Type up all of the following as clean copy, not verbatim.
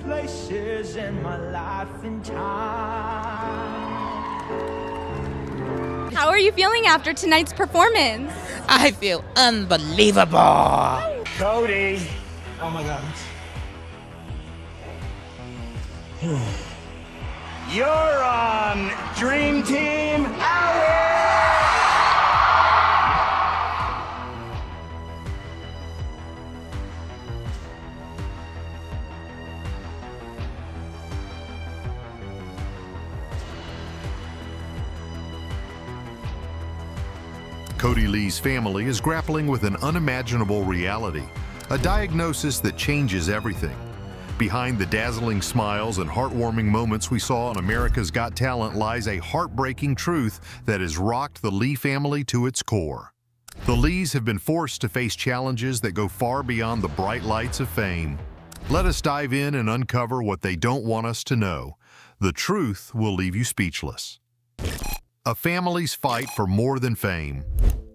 places in my life and time. How are you feeling after tonight's performance? I feel unbelievable. Cody! Oh my God. You're on Dream Team Howie! Kodi Lee's family is grappling with an unimaginable reality, a diagnosis that changes everything. Behind the dazzling smiles and heartwarming moments we saw on America's Got Talent lies a heartbreaking truth that has rocked the Lee family to its core. The Lees have been forced to face challenges that go far beyond the bright lights of fame. Let us dive in and uncover what they don't want us to know. The truth will leave you speechless. A family's fight for more than fame.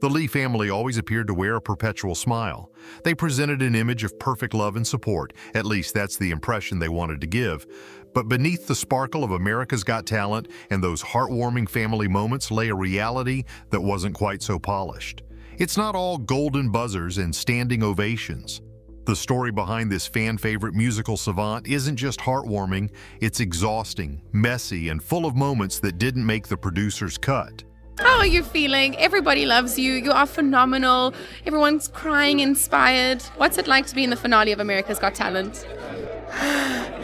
The Lee family always appeared to wear a perpetual smile. They presented an image of perfect love and support, at least that's the impression they wanted to give. But beneath the sparkle of America's Got Talent and those heartwarming family moments lay a reality that wasn't quite so polished. It's not all golden buzzers and standing ovations. The story behind this fan-favorite musical savant isn't just heartwarming, it's exhausting, messy, and full of moments that didn't make the producer's cut. How are you feeling? Everybody loves you. You are phenomenal. Everyone's crying inspired. What's it like to be in the finale of America's Got Talent?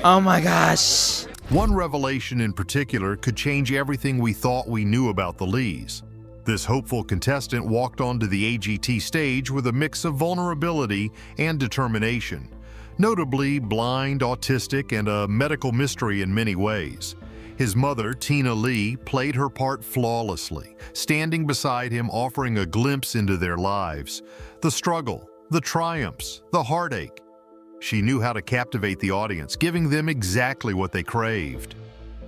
Oh my gosh. One revelation in particular could change everything we thought we knew about the Lees. This hopeful contestant walked onto the AGT stage with a mix of vulnerability and determination. Notably blind, autistic, and a medical mystery in many ways. His mother, Tina Lee, played her part flawlessly, standing beside him offering a glimpse into their lives. The struggle, the triumphs, the heartache. She knew how to captivate the audience, giving them exactly what they craved.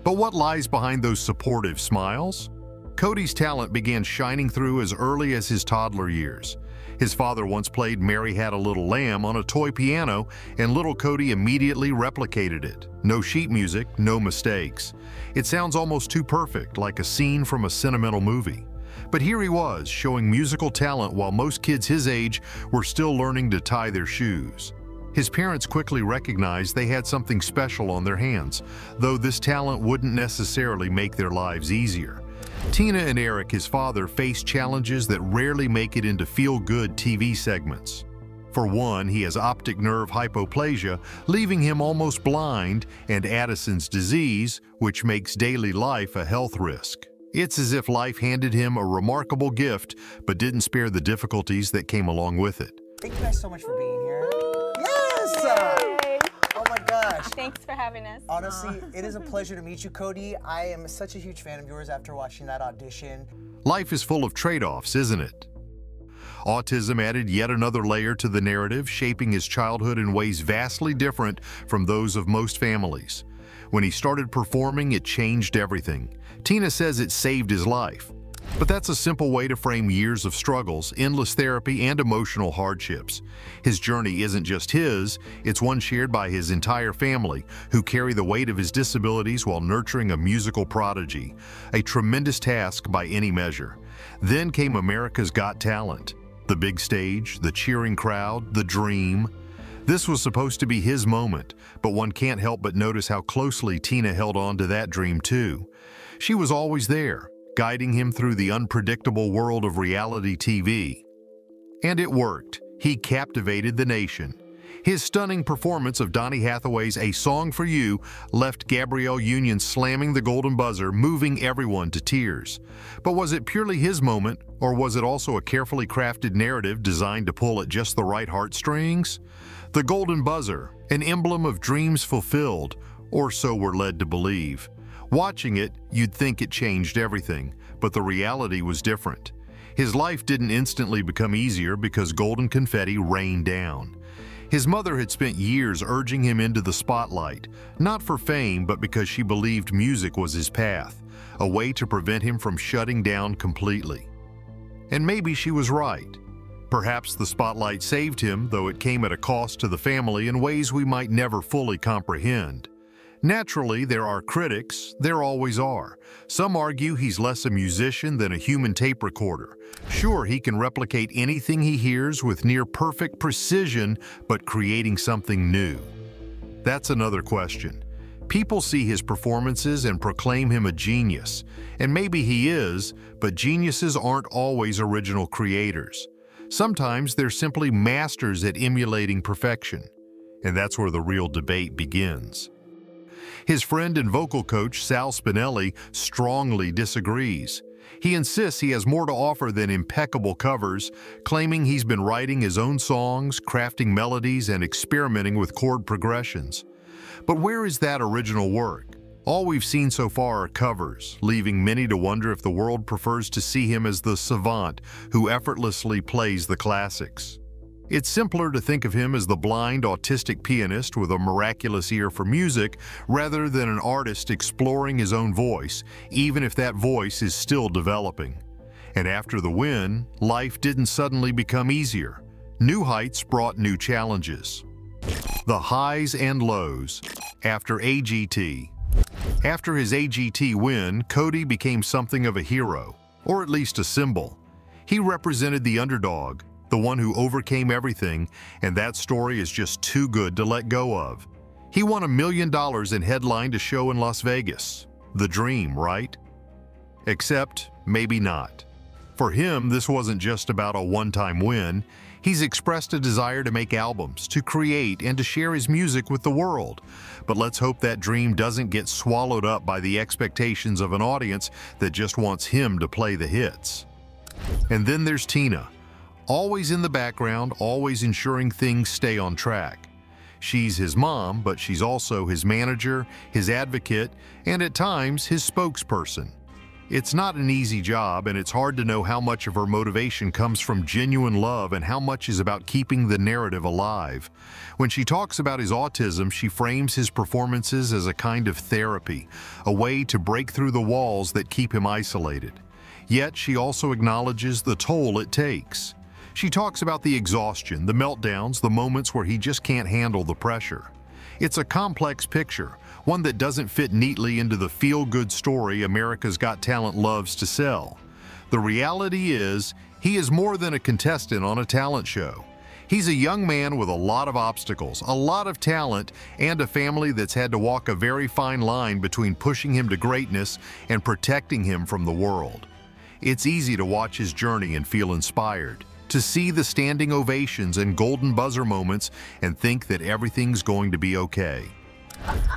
But what lies behind those supportive smiles? Kodi's talent began shining through as early as his toddler years. His father once played Mary Had a Little Lamb on a toy piano, and little Kodi immediately replicated it. No sheet music, no mistakes. It sounds almost too perfect, like a scene from a sentimental movie. But here he was, showing musical talent while most kids his age were still learning to tie their shoes. His parents quickly recognized they had something special on their hands, though this talent wouldn't necessarily make their lives easier. Tina and Eric, his father, faced challenges that rarely make it into feel-good TV segments. For one, he has optic nerve hypoplasia, leaving him almost blind, and Addison's disease, which makes daily life a health risk. It's as if life handed him a remarkable gift, but didn't spare the difficulties that came along with it. Thank you guys so much for being here. Yes! Oh my gosh. Thanks for having us. Honestly, it is a pleasure to meet you, Kodi. I am such a huge fan of yours after watching that audition. Life is full of trade-offs, isn't it? Autism added yet another layer to the narrative, shaping his childhood in ways vastly different from those of most families. When he started performing, it changed everything. Tina says it saved his life. But that's a simple way to frame years of struggles, endless therapy, and emotional hardships. His journey isn't just his, it's one shared by his entire family, who carry the weight of his disabilities while nurturing a musical prodigy. A tremendous task by any measure. Then came America's Got Talent. The big stage, the cheering crowd, the dream. This was supposed to be his moment, but one can't help but notice how closely Tina held on to that dream too. She was always there, guiding him through the unpredictable world of reality TV. And it worked. He captivated the nation. His stunning performance of Donny Hathaway's A Song for You left Gabrielle Union slamming the golden buzzer, moving everyone to tears. But was it purely his moment, or was it also a carefully crafted narrative designed to pull at just the right heartstrings? The golden buzzer, an emblem of dreams fulfilled, or so we're led to believe. Watching it, you'd think it changed everything, but the reality was different. His life didn't instantly become easier because golden confetti rained down. His mother had spent years urging him into the spotlight, not for fame, but because she believed music was his path, a way to prevent him from shutting down completely. And maybe she was right. Perhaps the spotlight saved him, though it came at a cost to the family in ways we might never fully comprehend. Naturally, there are critics. There always are. Some argue he's less a musician than a human tape recorder. Sure, he can replicate anything he hears with near-perfect precision, but creating something new. That's another question. People see his performances and proclaim him a genius. And maybe he is, but geniuses aren't always original creators. Sometimes they're simply masters at emulating perfection. And that's where the real debate begins. His friend and vocal coach, Sal Spinelli, strongly disagrees. He insists he has more to offer than impeccable covers, claiming he's been writing his own songs, crafting melodies, and experimenting with chord progressions. But where is that original work? All we've seen so far are covers, leaving many to wonder if the world prefers to see him as the savant who effortlessly plays the classics. It's simpler to think of him as the blind, autistic pianist with a miraculous ear for music rather than an artist exploring his own voice, even if that voice is still developing. And after the win, life didn't suddenly become easier. New heights brought new challenges. The highs and lows after AGT. After his AGT win, Cody became something of a hero, or at least a symbol. He represented the underdog, the one who overcame everything, and that story is just too good to let go of. He won $1 million and headlined a show in Las Vegas. The dream, right? Except, maybe not. For him, this wasn't just about a one-time win. He's expressed a desire to make albums, to create, and to share his music with the world. But let's hope that dream doesn't get swallowed up by the expectations of an audience that just wants him to play the hits. And then there's Tina. Always in the background, always ensuring things stay on track. She's his mom, but she's also his manager, his advocate, and at times his spokesperson. It's not an easy job, and it's hard to know how much of her motivation comes from genuine love and how much is about keeping the narrative alive. When she talks about his autism, she frames his performances as a kind of therapy, a way to break through the walls that keep him isolated. Yet she also acknowledges the toll it takes. She talks about the exhaustion, the meltdowns, the moments where he just can't handle the pressure. It's a complex picture, one that doesn't fit neatly into the feel-good story America's Got Talent loves to sell. The reality is, he is more than a contestant on a talent show. He's a young man with a lot of obstacles, a lot of talent, and a family that's had to walk a very fine line between pushing him to greatness and protecting him from the world. It's easy to watch his journey and feel inspired, to see the standing ovations and golden buzzer moments and think that everything's going to be okay.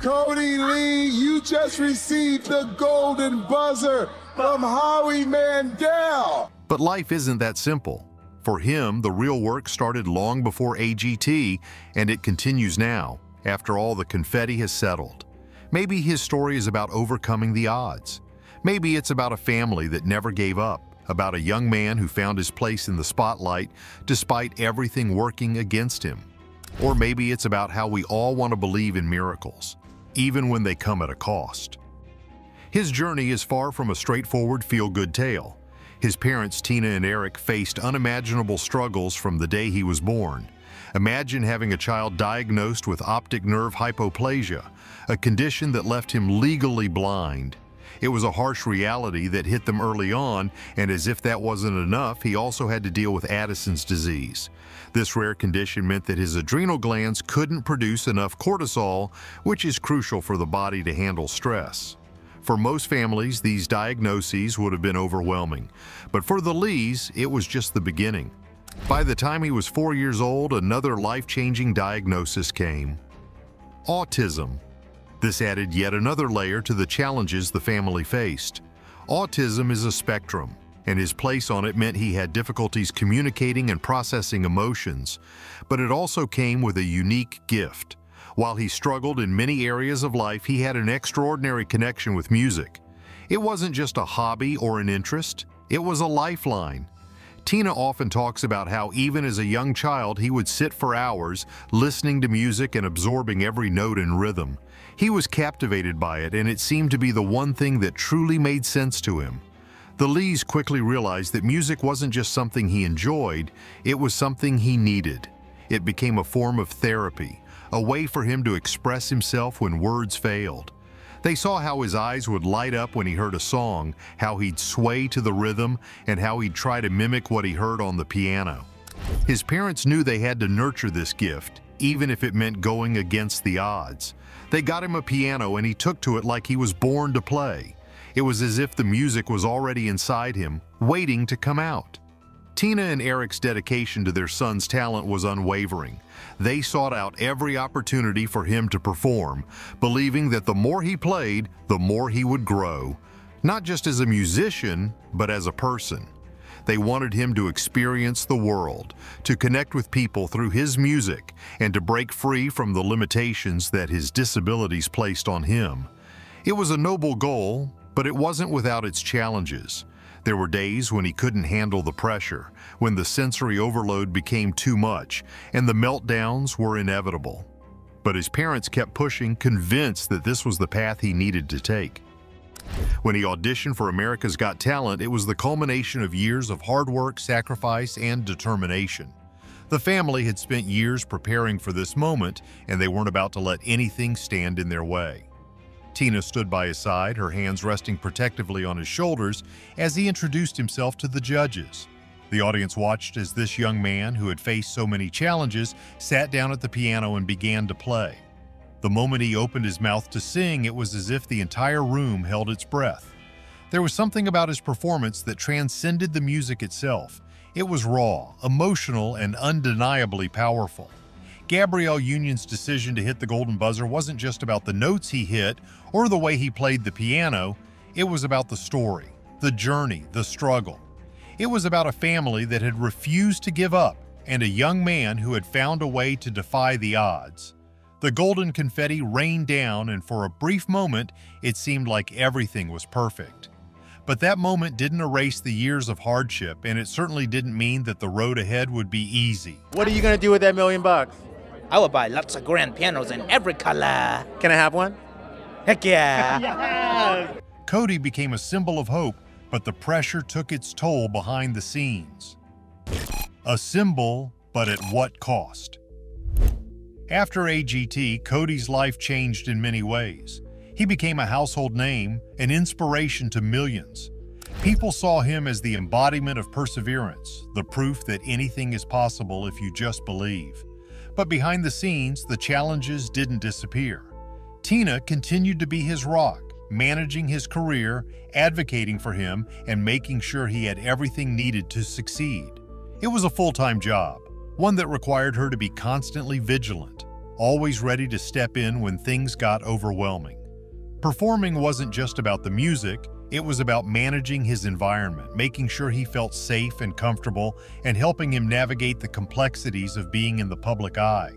Cody Lee, you just received the golden buzzer from Howie Mandel. But life isn't that simple. For him, the real work started long before AGT, and it continues now, after all the confetti has settled. Maybe his story is about overcoming the odds. Maybe it's about a family that never gave up, about a young man who found his place in the spotlight despite everything working against him. Or maybe it's about how we all want to believe in miracles, even when they come at a cost. His journey is far from a straightforward feel-good tale. His parents, Tina and Eric, faced unimaginable struggles from the day he was born. Imagine having a child diagnosed with optic nerve hypoplasia, a condition that left him legally blind. It was a harsh reality that hit them early on, and as if that wasn't enough, he also had to deal with Addison's disease. This rare condition meant that his adrenal glands couldn't produce enough cortisol, which is crucial for the body to handle stress. For most families, these diagnoses would have been overwhelming, but for the Lees, it was just the beginning. By the time he was 4 years old, another life-changing diagnosis came: autism. This added yet another layer to the challenges the family faced. Autism is a spectrum, and his place on it meant he had difficulties communicating and processing emotions, but it also came with a unique gift. While he struggled in many areas of life, he had an extraordinary connection with music. It wasn't just a hobby or an interest, it was a lifeline. Tina often talks about how even as a young child, he would sit for hours listening to music and absorbing every note and rhythm. He was captivated by it, and it seemed to be the one thing that truly made sense to him. The Lees quickly realized that music wasn't just something he enjoyed, it was something he needed. It became a form of therapy, a way for him to express himself when words failed. They saw how his eyes would light up when he heard a song, how he'd sway to the rhythm, and how he'd try to mimic what he heard on the piano. His parents knew they had to nurture this gift, even if it meant going against the odds. They got him a piano and he took to it like he was born to play. It was as if the music was already inside him, waiting to come out. Tina and Eric's dedication to their son's talent was unwavering. They sought out every opportunity for him to perform, believing that the more he played, the more he would grow, not just as a musician, but as a person. They wanted him to experience the world, to connect with people through his music, and to break free from the limitations that his disabilities placed on him. It was a noble goal, but it wasn't without its challenges. There were days when he couldn't handle the pressure, when the sensory overload became too much, and the meltdowns were inevitable. But his parents kept pushing, convinced that this was the path he needed to take. When he auditioned for America's Got Talent, it was the culmination of years of hard work, sacrifice, and determination. The family had spent years preparing for this moment, and they weren't about to let anything stand in their way. Tina stood by his side, her hands resting protectively on his shoulders as he introduced himself to the judges. The audience watched as this young man, who had faced so many challenges, sat down at the piano and began to play. The moment he opened his mouth to sing, it was as if the entire room held its breath. There was something about his performance that transcended the music itself. It was raw, emotional, and undeniably powerful. Gabrielle Union's decision to hit the golden buzzer wasn't just about the notes he hit or the way he played the piano. It was about the story, the journey, the struggle. It was about a family that had refused to give up and a young man who had found a way to defy the odds. The golden confetti rained down, and for a brief moment, it seemed like everything was perfect. But that moment didn't erase the years of hardship, and it certainly didn't mean that the road ahead would be easy. What are you going to do with that $1 million? I will buy lots of grand pianos in every color. Can I have one? Heck yeah! Cody became a symbol of hope, but the pressure took its toll behind the scenes. A symbol, but at what cost? After AGT, Cody's life changed in many ways. He became a household name, an inspiration to millions. People saw him as the embodiment of perseverance, the proof that anything is possible if you just believe. But behind the scenes, the challenges didn't disappear. Tina continued to be his rock, managing his career, advocating for him, and making sure he had everything needed to succeed. It was a full-time job, one that required her to be constantly vigilant, always ready to step in when things got overwhelming. Performing wasn't just about the music, it was about managing his environment, making sure he felt safe and comfortable, and helping him navigate the complexities of being in the public eye.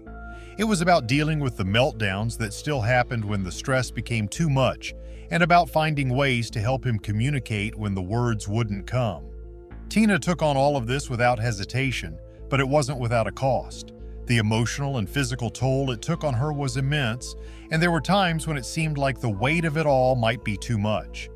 It was about dealing with the meltdowns that still happened when the stress became too much, and about finding ways to help him communicate when the words wouldn't come. Tina took on all of this without hesitation, but it wasn't without a cost. The emotional and physical toll it took on her was immense, and there were times when it seemed like the weight of it all might be too much.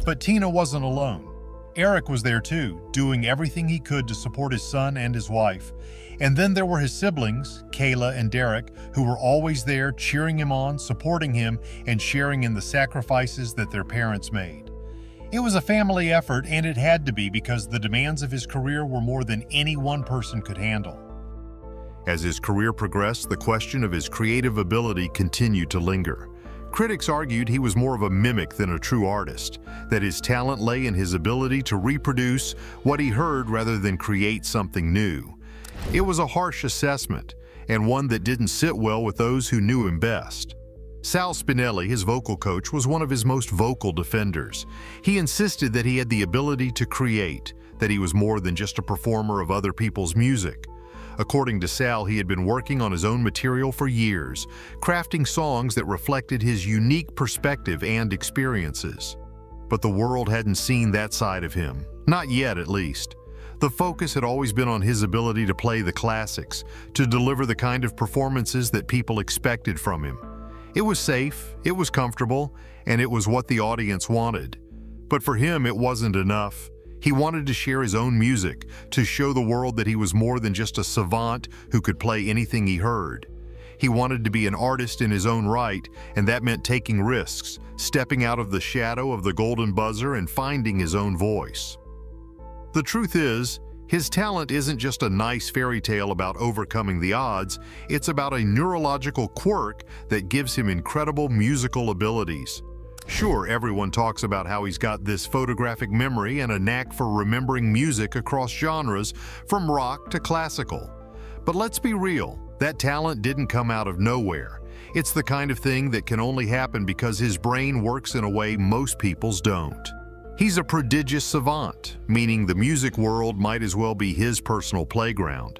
But Tina wasn't alone. Eric was there too, doing everything he could to support his son and his wife. And then there were his siblings, Kayla and Derek, who were always there cheering him on, supporting him, and sharing in the sacrifices that their parents made. It was a family effort, and it had to be because the demands of his career were more than any one person could handle. As his career progressed, the question of his creative ability continued to linger. Critics argued he was more of a mimic than a true artist, that his talent lay in his ability to reproduce what he heard rather than create something new. It was a harsh assessment, and one that didn't sit well with those who knew him best. Sal Spinelli, his vocal coach, was one of his most vocal defenders. He insisted that he had the ability to create, that he was more than just a performer of other people's music. According to Sal, he had been working on his own material for years, crafting songs that reflected his unique perspective and experiences. But the world hadn't seen that side of him, not yet at least. The focus had always been on his ability to play the classics, to deliver the kind of performances that people expected from him. It was safe, it was comfortable, and it was what the audience wanted. But for him, it wasn't enough. He wanted to share his own music, to show the world that he was more than just a savant who could play anything he heard. He wanted to be an artist in his own right, and that meant taking risks, stepping out of the shadow of the golden buzzer and finding his own voice. The truth is, his talent isn't just a nice fairy tale about overcoming the odds, it's about a neurological quirk that gives him incredible musical abilities. Sure, everyone talks about how he's got this photographic memory and a knack for remembering music across genres, from rock to classical. But let's be real, that talent didn't come out of nowhere. It's the kind of thing that can only happen because his brain works in a way most people's don't. He's a prodigious savant, meaning the music world might as well be his personal playground.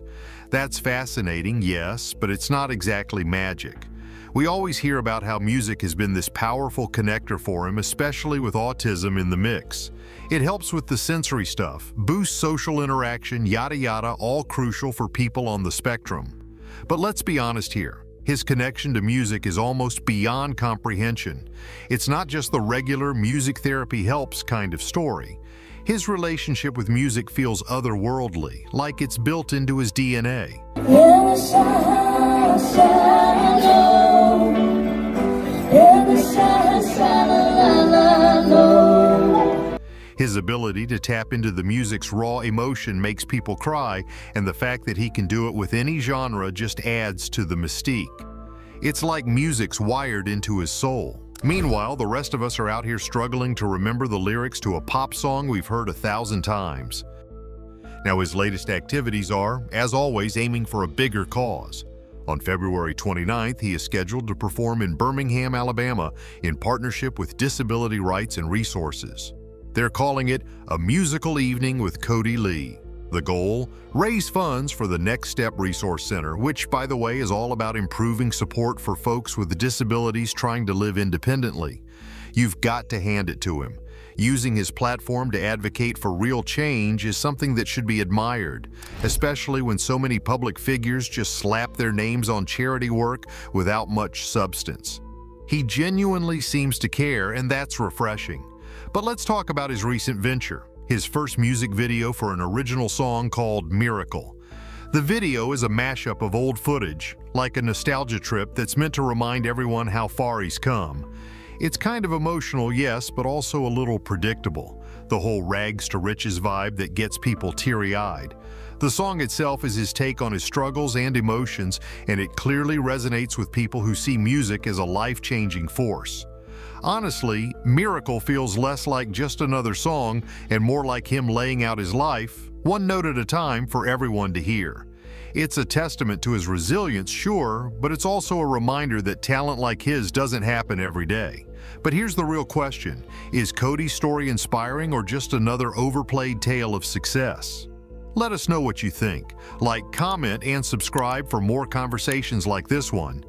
That's fascinating, yes, but it's not exactly magic. We always hear about how music has been this powerful connector for him, especially with autism in the mix. It helps with the sensory stuff, boosts social interaction, yada yada, all crucial for people on the spectrum. But let's be honest here. His connection to music is almost beyond comprehension. It's not just the regular music therapy helps kind of story. His relationship with music feels otherworldly, like it's built into his DNA. His ability to tap into the music's raw emotion makes people cry, and the fact that he can do it with any genre just adds to the mystique. It's like music's wired into his soul. Meanwhile, the rest of us are out here struggling to remember the lyrics to a pop song we've heard 1,000 times. Now, his latest activities are, as always, aiming for a bigger cause. On February 29th, he is scheduled to perform in Birmingham, Alabama, in partnership with Disability Rights and Resources. They're calling it a musical evening with Kodi Lee. The goal? Raise funds for the Next Step Resource Center, which, by the way, is all about improving support for folks with disabilities trying to live independently. You've got to hand it to him. Using his platform to advocate for real change is something that should be admired, especially when so many public figures just slap their names on charity work without much substance. He genuinely seems to care, and that's refreshing. But let's talk about his recent venture, his first music video for an original song called Miracle. The video is a mashup of old footage, like a nostalgia trip that's meant to remind everyone how far he's come. It's kind of emotional, yes, but also a little predictable, the whole rags to riches vibe that gets people teary-eyed. The song itself is his take on his struggles and emotions, and it clearly resonates with people who see music as a life-changing force. Honestly, Miracle feels less like just another song and more like him laying out his life, one note at a time, for everyone to hear. It's a testament to his resilience, sure, but it's also a reminder that talent like his doesn't happen every day. But here's the real question. Is Kodi's story inspiring or just another overplayed tale of success? Let us know what you think. Like, comment, and subscribe for more conversations like this one.